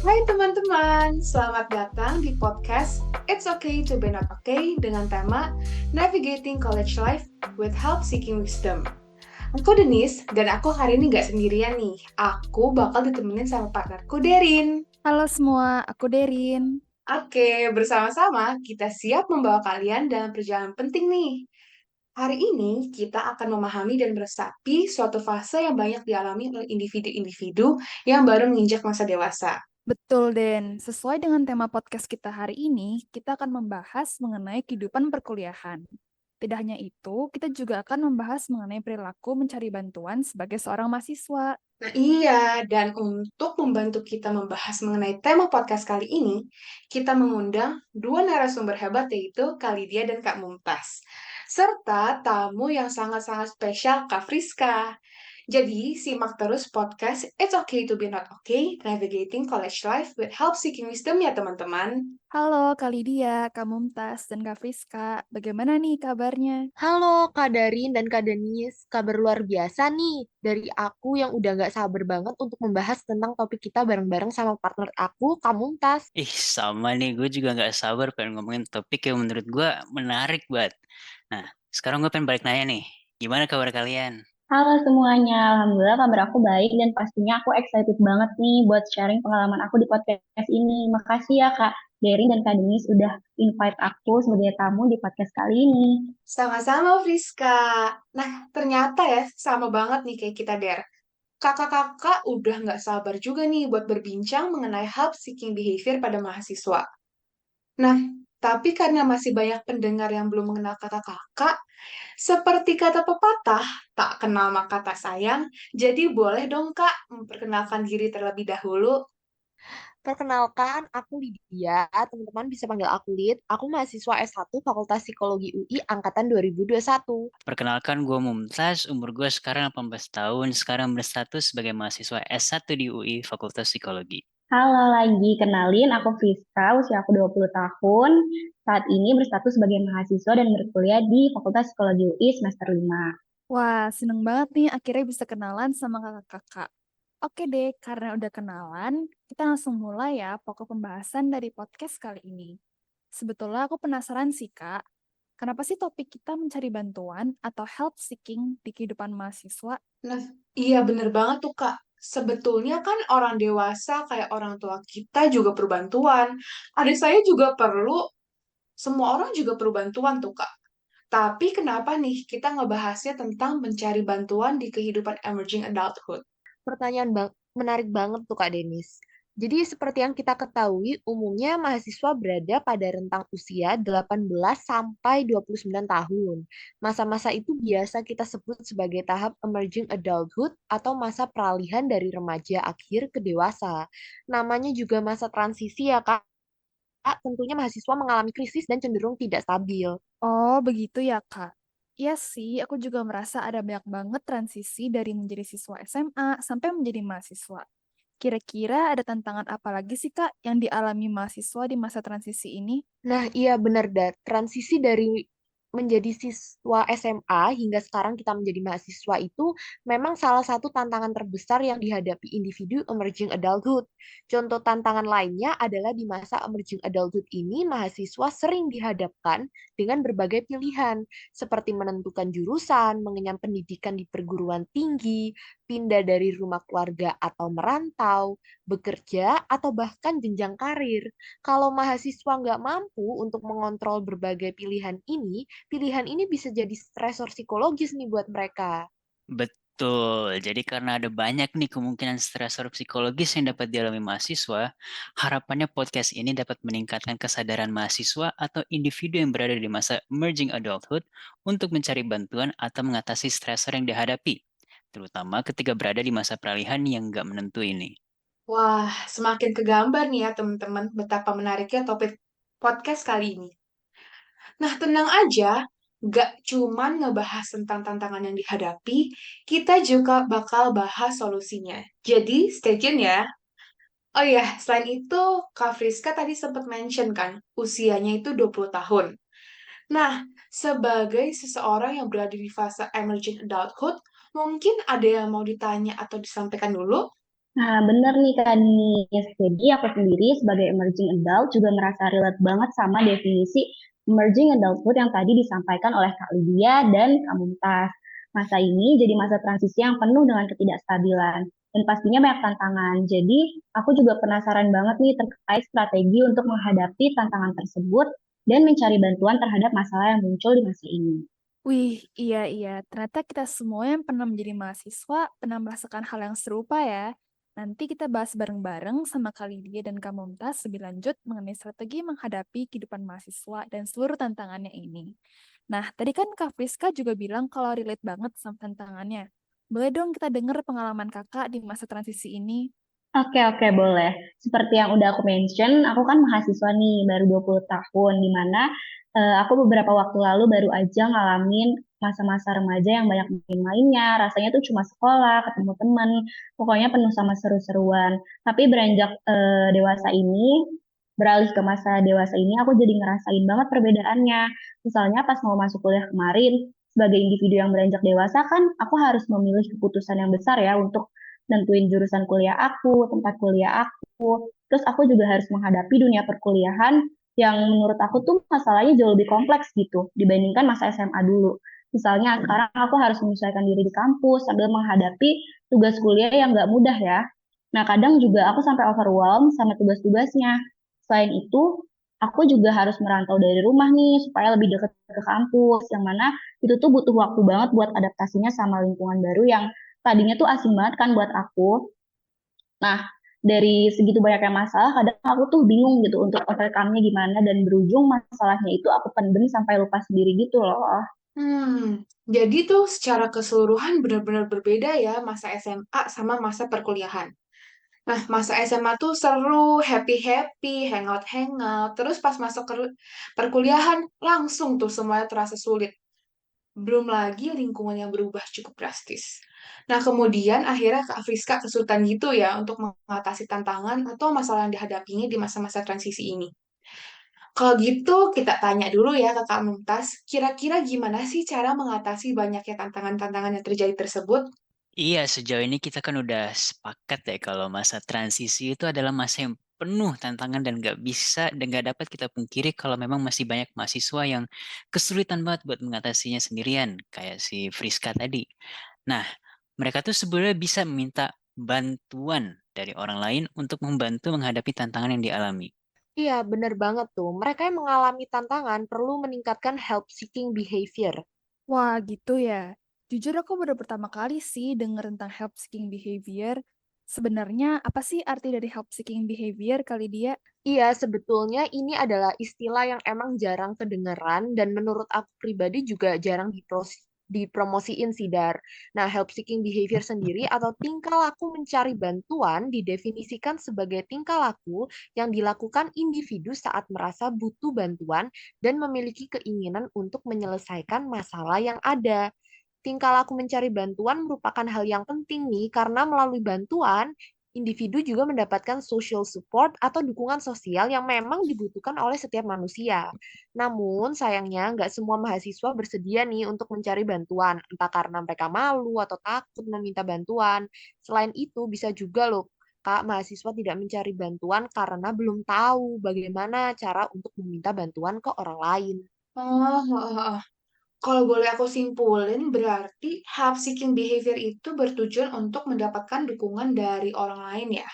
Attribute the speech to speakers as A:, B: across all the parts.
A: Hai teman-teman, selamat datang di podcast It's Okay to Be Not Okay dengan tema Navigating College Life with Help Seeking Wisdom. Aku Denis, dan aku hari ini nggak sendirian nih. Aku bakal ditemenin sama partnerku Derin.
B: Halo semua, aku Derin.
A: Oke, bersama-sama kita siap membawa kalian dalam perjalanan penting nih. Hari ini kita akan memahami dan meresapi suatu fase yang banyak dialami oleh individu-individu yang baru menginjak masa dewasa.
B: Betul, Den. Sesuai dengan tema podcast kita hari ini, kita akan membahas mengenai kehidupan perkuliahan. Tidak hanya itu, kita juga akan membahas mengenai perilaku mencari bantuan sebagai seorang mahasiswa.
A: Nah, iya, dan untuk membantu kita membahas mengenai tema podcast kali ini, kita mengundang dua narasumber hebat yaitu Kak Lydia dan Kak Mumtaz, serta tamu yang sangat-sangat spesial, Kak Friska. Jadi, simak terus podcast It's Okay to Be Not Okay, Navigating College Life with Help Seeking Wisdom ya teman-teman.
B: Halo Kak Lydia, Kak Mumtaz, dan Kak Friska. Bagaimana nih kabarnya?
C: Halo Kak Darin dan Kak Denis, kabar luar biasa nih dari aku yang udah gak sabar banget untuk membahas tentang topik kita bareng-bareng sama partner aku, Kak Mumtaz.
D: Ih, sama nih. Gue juga nggak sabar pengen ngomongin topik yang menurut gue menarik banget. Nah, sekarang gue pengen balik nanya nih. Gimana kabar kalian?
E: Halo semuanya, Alhamdulillah kabar aku baik dan pastinya aku excited banget nih buat sharing pengalaman aku di podcast ini. Makasih ya Kak Derin dan Kak Denis udah invite aku sebagai tamu di podcast kali ini.
A: Sama-sama, Friska. Nah, ternyata ya, sama banget nih kayak kita, Der. Kakak-kakak udah nggak sabar juga nih buat berbincang mengenai help seeking behavior pada mahasiswa. Nah, tapi karena masih banyak pendengar yang belum mengenal kakak-kakak, seperti kata pepatah, tak kenal maka tak sayang, jadi boleh dong Kak memperkenalkan diri terlebih dahulu.
C: Perkenalkan, aku Lydia, teman-teman bisa panggil aku Lid. Aku mahasiswa S1 Fakultas Psikologi UI Angkatan 2021.
D: Perkenalkan, gue Mumtaz. Umur gue sekarang 18 tahun. Sekarang berstatus sebagai mahasiswa S1 di UI Fakultas Psikologi.
E: Halo lagi, kenalin aku Friska, usia aku 20 tahun. Saat ini berstatus sebagai mahasiswa dan berkuliah di Fakultas Psikologi UI semester 5.
B: Wah, seneng banget nih akhirnya bisa kenalan sama kakak-kakak. Oke deh, karena udah kenalan, kita langsung mulai ya pokok pembahasan dari podcast kali ini. Sebetulnya aku penasaran sih, Kak. Kenapa sih topik kita mencari bantuan atau help seeking di kehidupan mahasiswa?
A: Nah, iya bener banget tuh Kak. Sebetulnya kan orang dewasa kayak orang tua kita juga perlu bantuan. Adik saya juga perlu, semua orang juga perlu bantuan tuh Kak. Tapi kenapa nih kita ngebahasnya tentang mencari bantuan di kehidupan emerging adulthood?
C: Menarik banget tuh Kak Denis. Jadi seperti yang kita ketahui, umumnya mahasiswa berada pada rentang usia 18 sampai 29 tahun. Masa-masa itu biasa kita sebut sebagai tahap emerging adulthood atau masa peralihan dari remaja akhir ke dewasa. Namanya juga masa transisi ya Kak. Tentunya mahasiswa mengalami krisis dan cenderung tidak stabil.
B: Oh, begitu ya, Kak. Iya sih, aku juga merasa ada banyak banget transisi dari menjadi siswa SMA sampai menjadi mahasiswa. Kira-kira ada tantangan apa lagi sih, Kak, yang dialami mahasiswa di masa transisi ini?
C: Nah, iya benar, transisi dari menjadi siswa SMA hingga sekarang kita menjadi mahasiswa itu memang salah satu tantangan terbesar yang dihadapi individu emerging adulthood. Contoh tantangan lainnya adalah di masa emerging adulthood ini mahasiswa sering dihadapkan dengan berbagai pilihan seperti menentukan jurusan, mengenyam pendidikan di perguruan tinggi, pindah dari rumah keluarga atau merantau, bekerja, atau bahkan jenjang karir. Kalau mahasiswa nggak mampu untuk mengontrol berbagai pilihan ini bisa jadi stresor psikologis nih buat mereka.
D: Betul. Jadi karena ada banyak nih kemungkinan stresor psikologis yang dapat dialami mahasiswa, harapannya podcast ini dapat meningkatkan kesadaran mahasiswa atau individu yang berada di masa emerging adulthood untuk mencari bantuan atau mengatasi stresor yang dihadapi, terutama ketika berada di masa peralihan yang nggak menentu ini.
A: Wah, semakin kegambar nih ya teman-teman betapa menariknya topik podcast kali ini. Nah, tenang aja, gak cuman ngebahas tentang tantangan yang dihadapi, kita juga bakal bahas solusinya. Jadi, stay tune ya. Oh iya, selain itu, Kak Friska tadi sempat mention kan, usianya itu 20 tahun. Nah, sebagai seseorang yang berada di fase emerging adulthood, mungkin ada yang mau ditanya atau disampaikan dulu?
E: Nah, bener nih Kak Nis. Jadi aku sendiri sebagai emerging adult juga merasa relate banget sama definisi emerging adulthood yang tadi disampaikan oleh Kak Lydia dan Kak Mumtaz. Masa ini jadi masa transisi yang penuh dengan ketidakstabilan dan pastinya banyak tantangan. Jadi aku juga penasaran banget nih terkait strategi untuk menghadapi tantangan tersebut dan mencari bantuan terhadap masalah yang muncul di masa ini.
B: Wih, iya. Ternyata kita semua yang pernah menjadi mahasiswa pernah merasakan hal yang serupa ya. Nanti kita bahas bareng-bareng sama Kak Lydia dan Kak Mumtaz lebih lanjut mengenai strategi menghadapi kehidupan mahasiswa dan seluruh tantangannya ini. Nah, tadi kan Kak Friska juga bilang kalau relate banget sama tantangannya. Boleh dong kita dengar pengalaman kakak di masa transisi ini?
E: Oke, boleh. Seperti yang udah aku mention, aku kan mahasiswa nih, baru 20 tahun, di mana aku beberapa waktu lalu baru aja ngalamin masa-masa remaja yang banyak main-mainnya, rasanya tuh cuma sekolah, ketemu teman, pokoknya penuh sama seru-seruan. Tapi beranjak dewasa ini, beralih ke masa dewasa ini, aku jadi ngerasain banget perbedaannya. Misalnya pas mau masuk kuliah kemarin, sebagai individu yang beranjak dewasa kan, aku harus memilih keputusan yang besar ya untuk nentuin jurusan kuliah aku, tempat kuliah aku. Terus aku juga harus menghadapi dunia perkuliahan yang menurut aku tuh masalahnya jauh lebih kompleks gitu dibandingkan masa SMA dulu. Misalnya sekarang aku harus menyesuaikan diri di kampus sambil menghadapi tugas kuliah yang nggak mudah ya. Nah kadang juga aku sampai overwhelmed sama tugas-tugasnya. Selain itu, aku juga harus merantau dari rumah nih supaya lebih dekat ke kampus, yang mana itu tuh butuh waktu banget buat adaptasinya sama lingkungan baru yang tadinya tuh asing banget kan buat aku. Nah, dari segitu banyaknya masalah, kadang aku tuh bingung gitu untuk overcome-nya gimana dan berujung masalahnya itu aku pendem sampai lupa sendiri gitu loh.
A: Jadi tuh secara keseluruhan benar-benar berbeda ya masa SMA sama masa perkuliahan. Nah, masa SMA tuh seru, happy-happy, hangout-hangout. Terus pas masuk ke perkuliahan, langsung tuh semuanya terasa sulit. Belum lagi lingkungan yang berubah cukup drastis. Nah, kemudian akhirnya Kak Friska kesulitan gitu ya untuk mengatasi tantangan atau masalah yang dihadapinya di masa-masa transisi ini. Kalau gitu, kita tanya dulu ya ke Kak Mumtaz, kira-kira gimana sih cara mengatasi banyaknya tantangan-tantangan yang terjadi tersebut?
D: Iya, sejauh ini kita kan udah sepakat ya kalau masa transisi itu adalah masa yang penuh tantangan dan nggak bisa dan nggak dapat kita pungkiri kalau memang masih banyak mahasiswa yang kesulitan banget buat mengatasinya sendirian, kayak si Friska tadi. Nah, mereka tuh sebenarnya bisa meminta bantuan dari orang lain untuk membantu menghadapi tantangan yang dialami.
C: Iya, bener banget tuh. Mereka yang mengalami tantangan perlu meningkatkan help-seeking behavior.
B: Wah, gitu ya. Jujur aku baru pertama kali sih dengar tentang help seeking behavior. Sebenarnya apa sih arti dari help seeking behavior kali dia?
C: Iya, sebetulnya ini adalah istilah yang emang jarang kedengeran dan menurut aku pribadi juga jarang dipromosiin sih, Dar. Nah, help seeking behavior sendiri atau tingkah laku mencari bantuan didefinisikan sebagai tingkah laku yang dilakukan individu saat merasa butuh bantuan dan memiliki keinginan untuk menyelesaikan masalah yang ada. Tingkah laku mencari bantuan merupakan hal yang penting nih karena melalui bantuan individu juga mendapatkan social support atau dukungan sosial yang memang dibutuhkan oleh setiap manusia. Namun, sayangnya nggak semua mahasiswa bersedia nih untuk mencari bantuan, entah karena mereka malu atau takut meminta bantuan. Selain itu, bisa juga loh, Kak, mahasiswa tidak mencari bantuan karena belum tahu bagaimana cara untuk meminta bantuan ke orang lain.
A: Oh, kalau boleh aku simpulin, berarti help seeking behavior itu bertujuan untuk mendapatkan dukungan dari orang lain ya.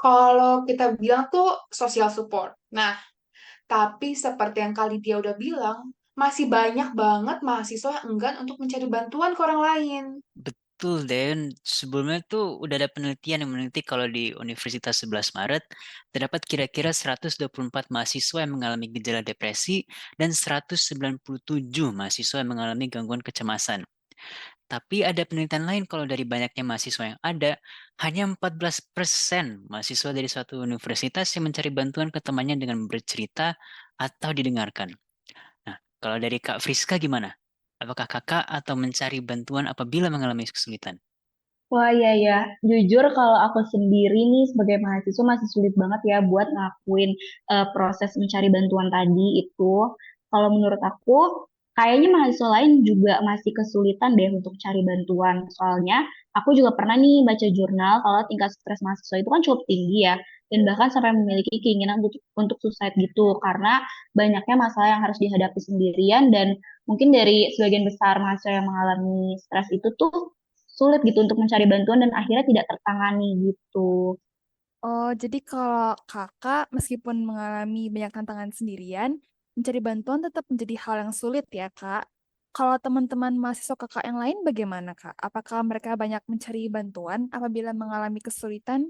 A: Kalau kita bilang tuh social support. Nah, tapi seperti yang kali dia udah bilang, masih banyak banget mahasiswa yang enggan untuk mencari bantuan ke orang lain.
D: Betul, Dan. Sebelumnya tuh udah ada penelitian yang meneliti kalau di Universitas 11 Maret terdapat kira-kira 124 mahasiswa yang mengalami gejala depresi dan 197 mahasiswa yang mengalami gangguan kecemasan. Tapi ada penelitian lain kalau dari banyaknya mahasiswa yang ada, hanya 14% mahasiswa dari suatu universitas yang mencari bantuan ke temannya dengan bercerita atau didengarkan. Nah, kalau dari Kak Friska gimana? Apakah kakak atau mencari bantuan apabila mengalami kesulitan?
E: Wah iya ya, jujur kalau aku sendiri nih sebagai mahasiswa masih sulit banget ya buat ngelakuin proses mencari bantuan tadi itu. Kalau menurut aku kayaknya mahasiswa lain juga masih kesulitan deh untuk cari bantuan. Soalnya aku juga pernah nih baca jurnal kalau tingkat stres mahasiswa itu kan cukup tinggi ya. Dan bahkan sampai memiliki keinginan untuk suicide gitu. Karena banyaknya masalah yang harus dihadapi sendirian dan mungkin dari sebagian besar mahasiswa yang mengalami stres itu tuh sulit gitu untuk mencari bantuan dan akhirnya tidak tertangani gitu.
B: Oh, jadi kalau kakak meskipun mengalami banyak tantangan sendirian, mencari bantuan tetap menjadi hal yang sulit ya, Kak. Kalau teman-teman mahasiswa kakak yang lain bagaimana, Kak? Apakah mereka banyak mencari bantuan apabila mengalami kesulitan?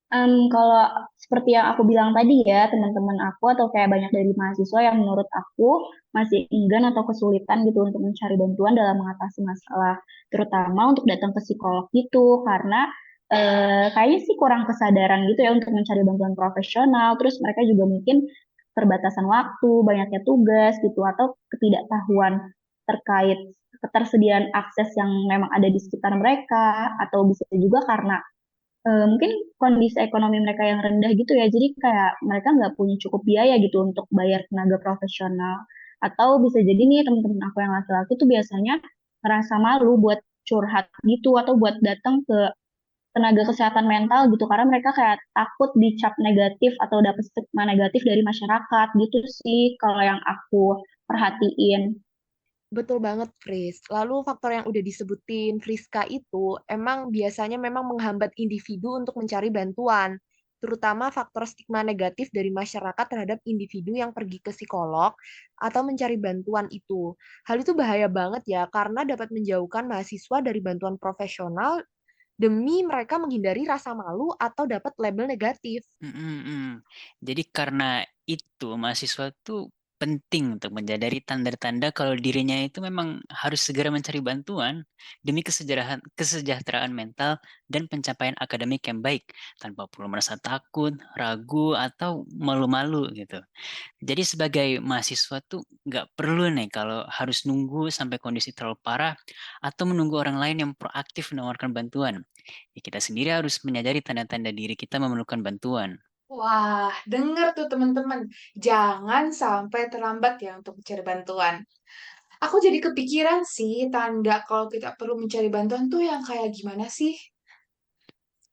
E: Kalau seperti yang aku bilang tadi ya, teman-teman aku atau kayak banyak dari mahasiswa yang menurut aku masih enggan atau kesulitan gitu untuk mencari bantuan dalam mengatasi masalah, terutama untuk datang ke psikolog gitu, karena kayaknya sih kurang kesadaran gitu ya untuk mencari bantuan profesional, terus mereka juga mungkin keterbatasan waktu, banyaknya tugas gitu, atau ketidaktahuan terkait ketersediaan akses yang memang ada di sekitar mereka, atau bisa juga karena mungkin kondisi ekonomi mereka yang rendah gitu ya, jadi kayak mereka nggak punya cukup biaya gitu untuk bayar tenaga profesional. Atau bisa jadi nih teman-teman aku yang laki-laki tuh biasanya ngerasa malu buat curhat gitu atau buat datang ke tenaga kesehatan mental gitu karena mereka kayak takut dicap negatif atau dapat stigma negatif dari masyarakat gitu sih kalau yang aku perhatiin.
C: Betul banget, Fris. Lalu faktor yang udah disebutin Friska itu emang biasanya memang menghambat individu untuk mencari bantuan, terutama faktor stigma negatif dari masyarakat terhadap individu yang pergi ke psikolog atau mencari bantuan itu. Hal itu bahaya banget ya, karena dapat menjauhkan mahasiswa dari bantuan profesional demi mereka menghindari rasa malu atau dapat label negatif.
D: Mm-mm. Jadi karena itu mahasiswa tuh penting untuk menyadari tanda-tanda kalau dirinya itu memang harus segera mencari bantuan demi kesejahteraan mental dan pencapaian akademik yang baik tanpa perlu merasa takut, ragu, atau malu-malu gitu. Jadi sebagai mahasiswa tuh nggak perlu nih kalau harus nunggu sampai kondisi terlalu parah atau menunggu orang lain yang proaktif menawarkan bantuan. Ya, kita sendiri harus menyadari tanda-tanda diri kita memerlukan bantuan.
A: Wah, dengar tuh teman-teman. Jangan sampai terlambat ya untuk mencari bantuan. Aku jadi kepikiran sih, tanda kalau kita perlu mencari bantuan tuh yang kayak gimana sih?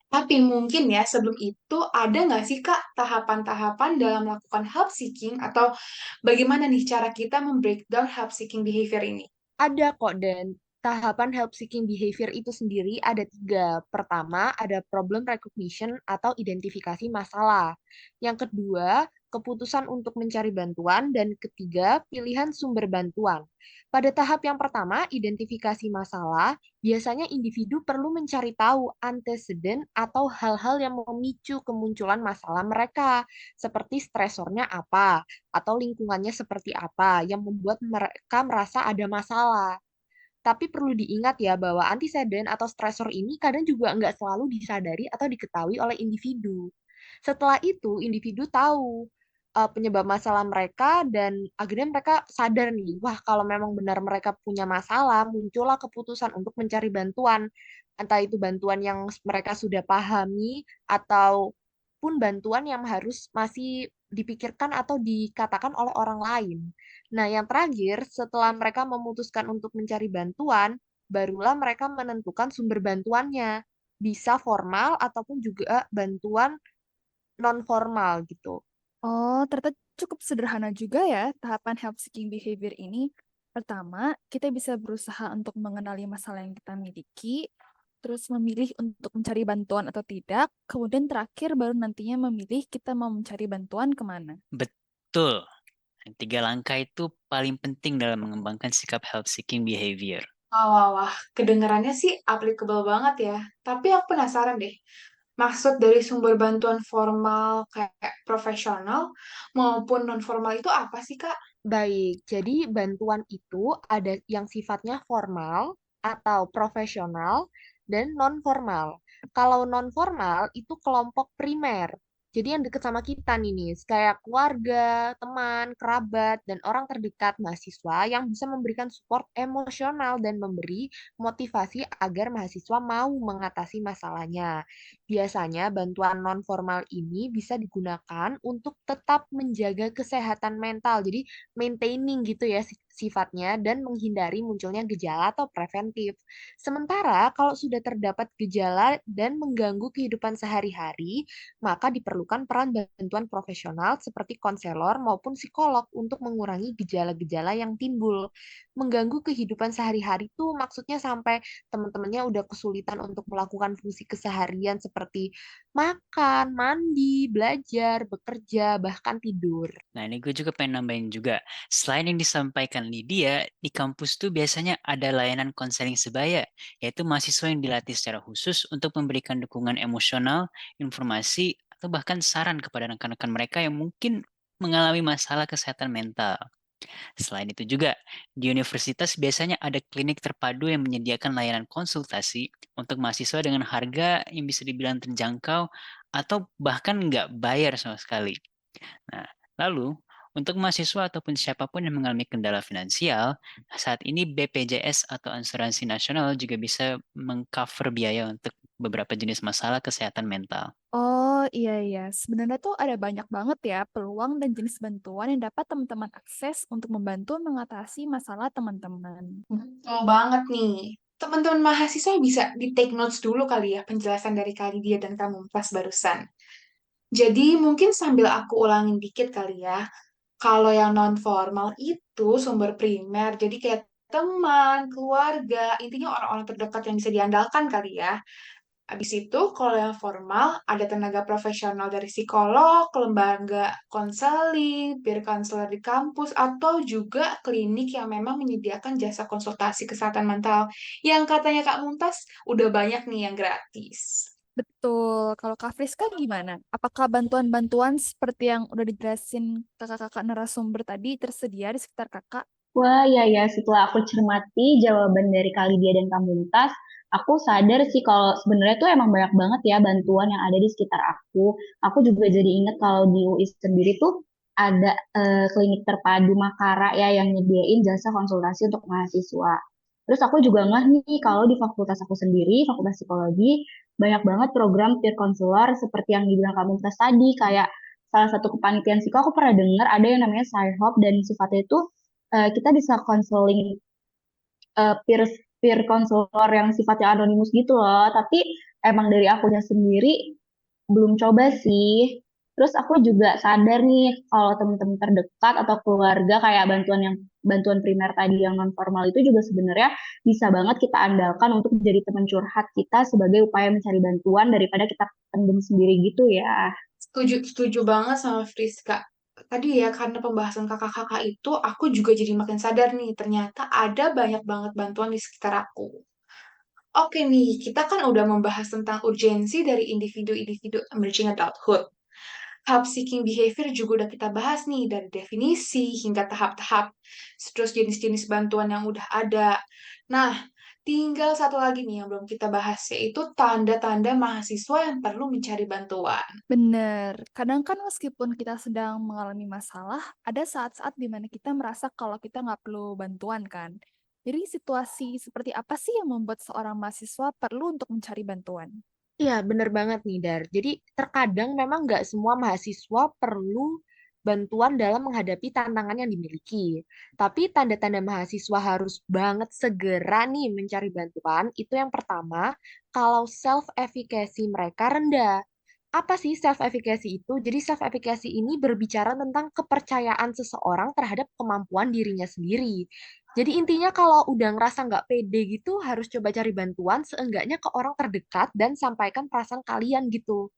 A: Tapi mungkin ya sebelum itu ada nggak sih Kak tahapan-tahapan dalam melakukan help seeking atau bagaimana nih cara kita membreakdown help seeking behavior ini?
C: Ada kok, dan tahapan help seeking behavior itu sendiri ada tiga. Pertama, ada problem recognition atau identifikasi masalah. Yang kedua, keputusan untuk mencari bantuan. Dan ketiga, pilihan sumber bantuan. Pada tahap yang pertama, identifikasi masalah, biasanya individu perlu mencari tahu antecedent atau hal-hal yang memicu kemunculan masalah mereka, seperti stresornya apa, atau lingkungannya seperti apa yang membuat mereka merasa ada masalah. Tapi perlu diingat ya bahwa antiseden atau stresor ini kadang juga nggak selalu disadari atau diketahui oleh individu. Setelah itu, individu tahu penyebab masalah mereka dan akhirnya mereka sadar nih, wah kalau memang benar mereka punya masalah, muncullah keputusan untuk mencari bantuan. Entah itu bantuan yang mereka sudah pahami ataupun bantuan yang harus masih dipikirkan atau dikatakan oleh orang lain. Nah, yang terakhir, setelah mereka memutuskan untuk mencari bantuan, barulah mereka menentukan sumber bantuannya. Bisa formal ataupun juga bantuan non formal gitu.
B: Oh, ternyata cukup sederhana juga ya tahapan help seeking behavior ini. Pertama, kita bisa berusaha untuk mengenali masalah yang kita miliki, terus memilih untuk mencari bantuan atau tidak, kemudian terakhir baru nantinya memilih kita mau mencari bantuan kemana.
D: Betul. Tiga langkah itu paling penting dalam mengembangkan sikap health seeking behavior.
A: Wah, wah, wah. Kedengarannya sih applicable banget ya. Tapi aku penasaran deh. Maksud dari sumber bantuan formal kayak profesional maupun non formal itu apa sih, Kak?
C: Baik, jadi bantuan itu ada yang sifatnya formal atau profesional dan non-formal. Kalau non-formal itu kelompok primer. Jadi yang dekat sama kita nih, kayak keluarga, teman, kerabat, dan orang terdekat mahasiswa yang bisa memberikan support emosional dan memberi motivasi agar mahasiswa mau mengatasi masalahnya. Biasanya bantuan non-formal ini bisa digunakan untuk tetap menjaga kesehatan mental. Jadi maintaining gitu ya sifatnya dan menghindari munculnya gejala atau preventif. Sementara kalau sudah terdapat gejala dan mengganggu kehidupan sehari-hari, maka diperlukan peran bantuan profesional seperti konselor maupun psikolog untuk mengurangi gejala-gejala yang timbul. Mengganggu kehidupan sehari-hari itu maksudnya sampai teman-temannya udah kesulitan untuk melakukan fungsi keseharian seperti makan, mandi, belajar, bekerja, bahkan tidur.
D: Nah, ini gue juga pengen nambahin juga. Selain yang disampaikan Lydia, di kampus tuh biasanya ada layanan konseling sebaya, yaitu mahasiswa yang dilatih secara khusus untuk memberikan dukungan emosional, informasi, atau bahkan saran kepada rekan-rekan mereka yang mungkin mengalami masalah kesehatan mental. Selain itu juga, di universitas biasanya ada klinik terpadu yang menyediakan layanan konsultasi untuk mahasiswa dengan harga yang bisa dibilang terjangkau atau bahkan nggak bayar sama sekali. Nah, lalu untuk mahasiswa ataupun siapapun yang mengalami kendala finansial, saat ini BPJS atau Asuransi Nasional juga bisa mengcover biaya untuk beberapa jenis masalah kesehatan mental.
B: Oh iya, sebenarnya tuh ada banyak banget ya peluang dan jenis bantuan yang dapat teman-teman akses untuk membantu mengatasi masalah teman-teman.
A: Betul banget nih. Teman-teman mahasiswa bisa di-take notes dulu kali ya penjelasan dari Kak Lydia dan Kak Mumtaz barusan. Jadi mungkin sambil aku ulangin dikit kali ya. Kalau yang non-formal itu sumber primer, jadi kayak teman, keluarga, intinya orang-orang terdekat yang bisa diandalkan kali ya. Habis itu, kalau yang formal, ada tenaga profesional dari psikolog, lembaga konseling, peer counselor di kampus, atau juga klinik yang memang menyediakan jasa konsultasi kesehatan mental. Yang katanya Kak Muntas, udah banyak nih yang gratis.
B: Betul, kalau Kak Friska gimana? Apakah bantuan-bantuan seperti yang udah dijelasin kakak-kakak narasumber tadi tersedia di sekitar kakak?
E: Wah, ya, setelah aku cermati jawaban dari Kak Lydia dan Kak Mumtaz, aku sadar sih kalau sebenarnya tuh emang banyak banget ya bantuan yang ada di sekitar aku. Aku juga jadi inget kalau di UI sendiri tuh ada klinik terpadu Makara ya yang nyediain jasa konsultasi untuk mahasiswa. Terus aku juga ngeh nih kalau di fakultas aku sendiri, Fakultas Psikologi, banyak banget program peer counselor seperti yang dibilang Kak Mumtaz tadi, kayak salah satu kepanitiaan psiko aku pernah dengar ada yang namanya Sci-Hop dan sifatnya itu kita bisa konseling peer peer counselor yang sifatnya anonimus gitu loh. Tapi emang dari akunya sendiri belum coba sih. Terus aku juga sadar nih kalau teman-teman terdekat atau keluarga kayak bantuan primer tadi yang non formal itu juga sebenarnya bisa banget kita andalkan untuk jadi teman curhat kita sebagai upaya mencari bantuan daripada kita pendem sendiri gitu ya.
A: Setuju, setuju banget sama Friska. Tadi ya, karena pembahasan kakak-kakak itu, aku juga jadi makin sadar nih, ternyata ada banyak banget bantuan di sekitar aku. Oke nih, kita kan udah membahas tentang urgensi dari individu-individu emerging adulthood. Help-seeking behavior juga udah kita bahas nih, dari definisi hingga tahap-tahap. Terus jenis-jenis bantuan yang udah ada. Nah, tinggal satu lagi nih yang belum kita bahas, yaitu tanda-tanda mahasiswa yang perlu mencari bantuan.
B: Bener, kadang kan meskipun kita sedang mengalami masalah, ada saat-saat di mana kita merasa kalau kita nggak perlu bantuan kan. Jadi situasi seperti apa sih yang membuat seorang mahasiswa perlu untuk mencari bantuan?
C: Iya, bener banget nih, Dar. Jadi terkadang memang nggak semua mahasiswa perlu bantuan dalam menghadapi tantangan yang dimiliki. Tapi tanda-tanda mahasiswa harus banget segera nih mencari bantuan. Itu yang pertama, kalau self-efficacy mereka rendah. Apa sih self-efficacy itu? Jadi self-efficacy ini berbicara tentang kepercayaan seseorang terhadap kemampuan dirinya sendiri. Jadi intinya kalau udah ngerasa nggak pede gitu, harus coba cari bantuan seenggaknya ke orang terdekat dan sampaikan perasaan kalian gitu.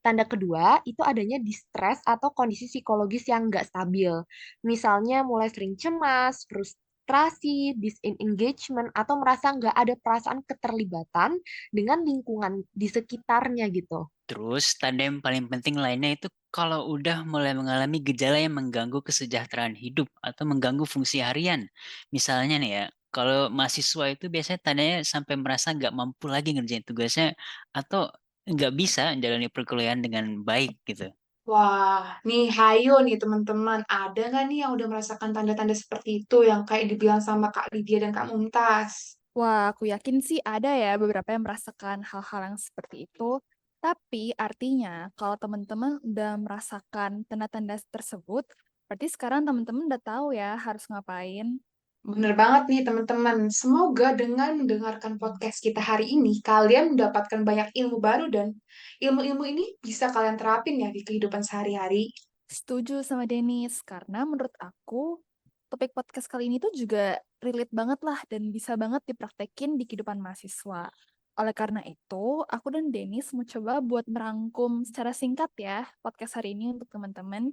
C: Tanda kedua, itu adanya distress atau kondisi psikologis yang nggak stabil. Misalnya mulai sering cemas, frustrasi, disengagement, atau merasa nggak ada perasaan keterlibatan dengan lingkungan di sekitarnya gitu.
D: Terus, tanda yang paling penting lainnya itu kalau udah mulai mengalami gejala yang mengganggu kesejahteraan hidup atau mengganggu fungsi harian. Misalnya nih ya, kalau mahasiswa itu biasanya tandanya sampai merasa nggak mampu lagi ngerjain tugasnya atau nggak bisa menjalani perkuliahan dengan baik gitu.
A: Wah, nih hayo nih teman-teman. Ada nggak nih yang udah merasakan tanda-tanda seperti itu yang kayak dibilang sama Kak Lydia dan Kak Mumtaz?
B: Wah, aku yakin sih ada ya beberapa yang merasakan hal-hal yang seperti itu. Tapi artinya kalau teman-teman udah merasakan tanda-tanda tersebut, berarti sekarang teman-teman udah tahu ya harus ngapain.
A: Bener banget nih teman-teman. Semoga dengan mendengarkan podcast kita hari ini, kalian mendapatkan banyak ilmu baru dan ilmu-ilmu ini bisa kalian terapin ya di kehidupan sehari-hari.
B: Setuju sama Denis, karena menurut aku topik podcast kali ini tuh juga relate banget lah dan bisa banget dipraktekin di kehidupan mahasiswa. Oleh karena itu, aku dan Denis mau coba buat merangkum secara singkat ya podcast hari ini untuk teman-teman.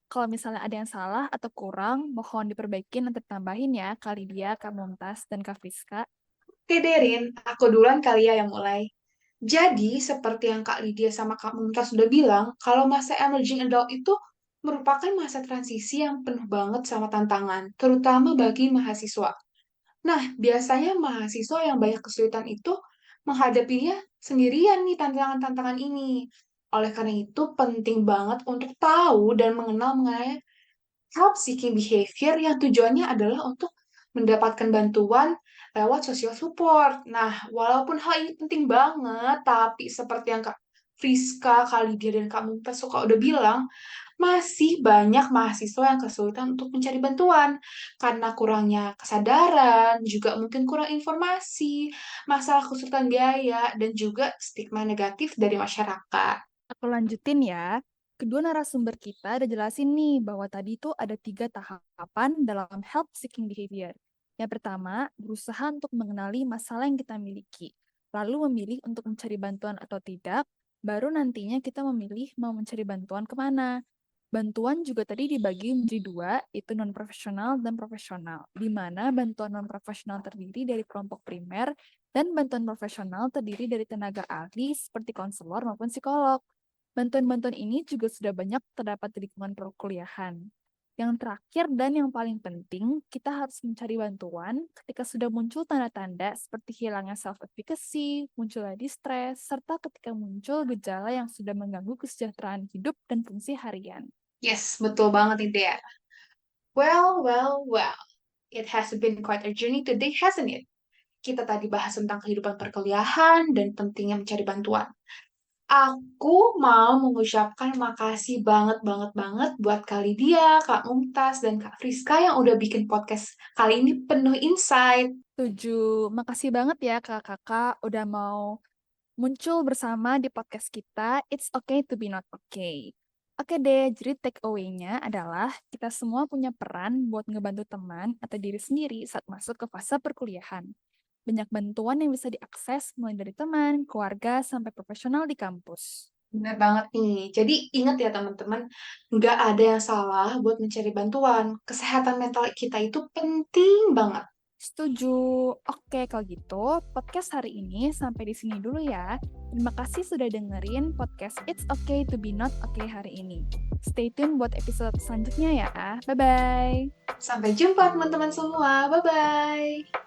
B: Kalau misalnya ada yang salah atau kurang, mohon diperbaikin nanti tambahin ya Kak Lydia, Kak Mumtaz, dan Kak Friska.
A: Oke, Derin, aku duluan kali ya yang mulai. Jadi, seperti yang Kak Lydia sama Kak Mumtaz sudah bilang, kalau masa emerging adult itu merupakan masa transisi yang penuh banget sama tantangan, terutama bagi mahasiswa. Nah, biasanya mahasiswa yang banyak kesulitan itu menghadapinya sendirian nih tantangan-tantangan ini. Oleh karena itu, penting banget untuk tahu dan mengenal mengenai help-seeking behavior yang tujuannya adalah untuk mendapatkan bantuan lewat social support. Nah, walaupun hal ini penting banget, tapi seperti yang Kak Friska, Kak Lydia, dan Kak Mumtaz suka udah bilang, masih banyak mahasiswa yang kesulitan untuk mencari bantuan karena kurangnya kesadaran, juga mungkin kurang informasi, masalah kesulitan biaya, dan juga stigma negatif dari masyarakat.
B: Aku lanjutin ya. Kedua narasumber kita udah jelasin nih bahwa tadi itu ada 3 tahapan dalam help seeking behavior. Yang pertama, berusaha untuk mengenali masalah yang kita miliki, lalu memilih untuk mencari bantuan atau tidak, baru nantinya kita memilih mau mencari bantuan kemana. Bantuan juga tadi dibagi menjadi 2, itu non-profesional dan profesional, di mana bantuan non-profesional terdiri dari kelompok primer dan bantuan profesional terdiri dari tenaga ahli seperti konselor maupun psikolog. Bantuan-bantuan ini juga sudah banyak terdapat di lingkungan perkuliahan. Yang terakhir dan yang paling penting, kita harus mencari bantuan ketika sudah muncul tanda-tanda seperti hilangnya self-efficacy, munculnya distress, serta ketika muncul gejala yang sudah mengganggu kesejahteraan hidup dan fungsi harian.
A: Yes, betul banget nih, Dea. Well, well, well. It has been quite a journey today, hasn't it? Kita tadi bahas tentang kehidupan perkuliahan dan pentingnya mencari bantuan. Aku mau mengucapkan makasih banget buat Kak Lydia, Kak Mumtaz, dan Kak Friska yang udah bikin podcast kali ini penuh insight.
B: Setuju. Makasih banget ya kakak-kakak udah mau muncul bersama di podcast kita, It's Okay to be Not Okay. Oke deh, jadi take away-nya adalah kita semua punya peran buat ngebantu teman atau diri sendiri saat masuk ke fase perkuliahan. Banyak bantuan yang bisa diakses mulai dari teman, keluarga, sampai profesional di kampus.
A: Benar banget nih. Jadi ingat ya teman-teman, nggak ada yang salah buat mencari bantuan. Kesehatan mental kita itu penting banget.
B: Setuju. Oke, kalau gitu podcast hari ini sampai di sini dulu ya. Terima kasih sudah dengerin podcast It's Okay to be Not Okay hari ini. Stay tune buat episode selanjutnya ya. Bye-bye.
A: Sampai jumpa teman-teman semua. Bye-bye.